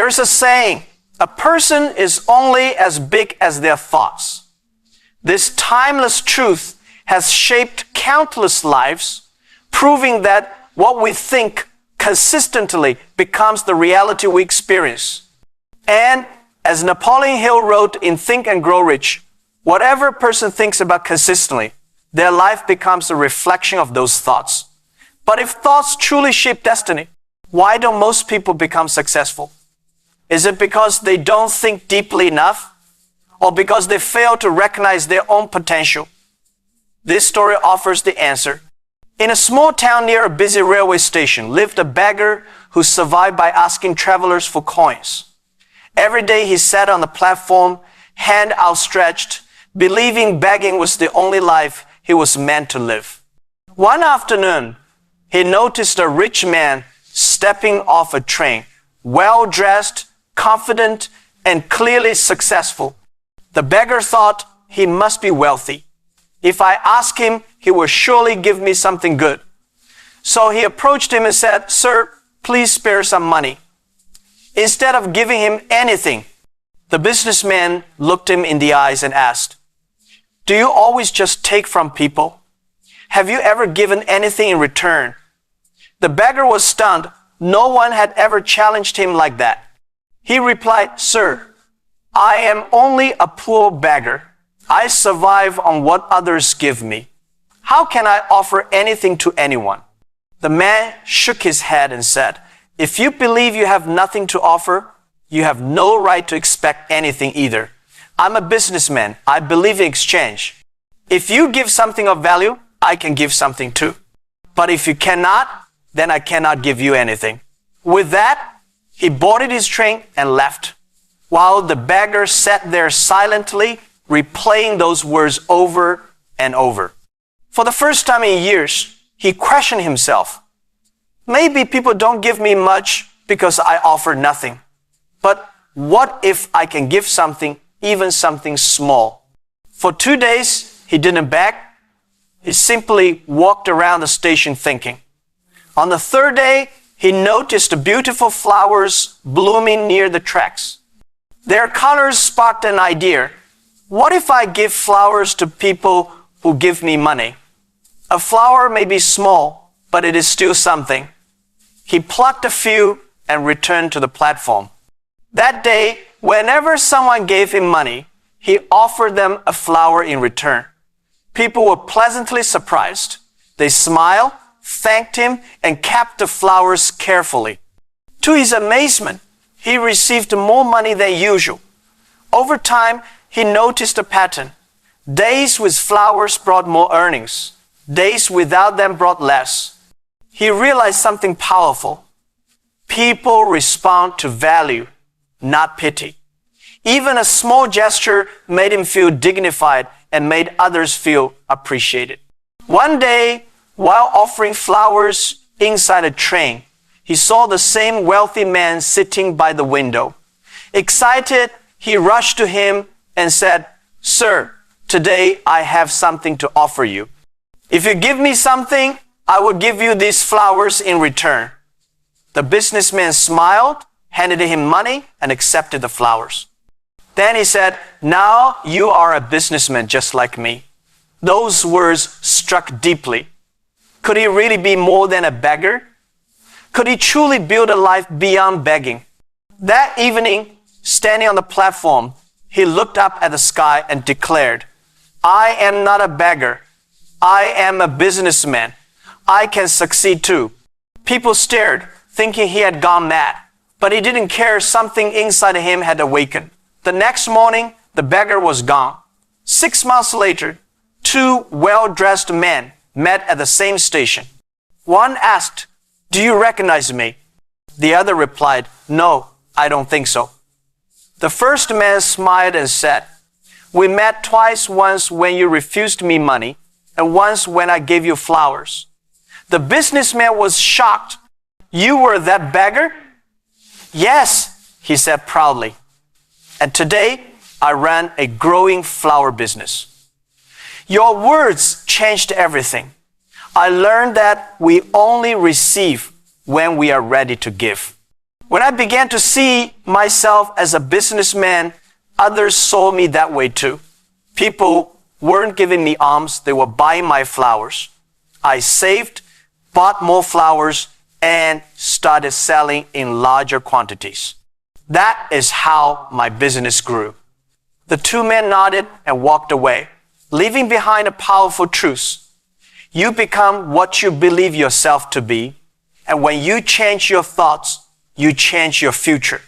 There's a saying, a person is only as big as their thoughts. This timeless truth has shaped countless lives, proving that what we think consistently becomes the reality we experience. And as Napoleon Hill wrote in Think and Grow Rich, whatever a person thinks about consistently, their life becomes a reflection of those thoughts. But if thoughts truly shape destiny, why don't most people become successful? Is it because they don't think deeply enough? Or because they fail to recognize their own potential? This story offers the answer. In a small town near a busy railway station lived a beggar who survived by asking travelers for coins. Every day he sat on the platform, hand outstretched, believing begging was the only life he was meant to live. One afternoon, he noticed a rich man stepping off a train, well-dressed, confident, and clearly successful. The beggar thought he must be wealthy. If I ask him, he will surely give me something good. So he approached him and said, "Sir, please spare some money." Instead of giving him anything, the businessman looked him in the eyes and asked, "Do you always just take from people? Have you ever given anything in return?" The beggar was stunned. No one had ever challenged him like that. He replied, "Sir, I am only a poor beggar. I survive on what others give me. How can I offer anything to anyone?" The man shook his head and said, "If you believe you have nothing to offer, you have no right to expect anything either. I'm a businessman. I believe in exchange. If you give something of value, I can give something too. But if you cannot, then I cannot give you anything." With that, he boarded his train and left, while the beggar sat there silently, replaying those words over and over. For the first time in years, he questioned himself. Maybe people don't give me much because I offer nothing. But what if I can give something, even something small? For 2 days, he didn't beg. He simply walked around the station thinking. On the third day, he noticed the beautiful flowers blooming near the tracks. Their colors sparked an idea. What if I give flowers to people who give me money? A flower may be small, but it is still something. He plucked a few and returned to the platform. That day, whenever someone gave him money, he offered them a flower in return. People were pleasantly surprised. They smiled, thanked him, and kept the flowers carefully. To his amazement, he received more money than usual. Over time, he noticed a pattern. Days with flowers brought more earnings. Days without them brought less. He realized something powerful. People respond to value, not pity. Even a small gesture made him feel dignified and made others feel appreciated. One day, while offering flowers inside a train, he saw the same wealthy man sitting by the window. Excited, he rushed to him and said, "Sir, today I have something to offer you. If you give me something, I will give you these flowers in return." The businessman smiled, handed him money, and accepted the flowers. Then he said, "Now you are a businessman just like me." Those words struck deeply. Could he really be more than a beggar? Could he truly build a life beyond begging? That evening, standing on the platform, he looked up at the sky and declared, "I am not a beggar. I am a businessman. I can succeed too." People stared, thinking he had gone mad, but he didn't care. Something inside of him had awakened. The next morning, the beggar was gone. 6 months later, 2 well-dressed men met at the same station. One asked, "Do you recognize me?" The other replied, "No, I don't think so." The first man smiled and said, "We met twice, once when you refused me money, and once when I gave you flowers." The businessman was shocked. "You were that beggar?" "Yes," he said proudly. "And today, I ran a growing flower business." Your words changed everything. I learned that we only receive when we are ready to give. When I began to see myself as a businessman, others saw me that way too. People weren't giving me alms, they were buying my flowers. I saved, bought more flowers, and started selling in larger quantities. That is how my business grew. The two men nodded and walked away, leaving behind a powerful truth. You become what you believe yourself to be, and when you change your thoughts, you change your future.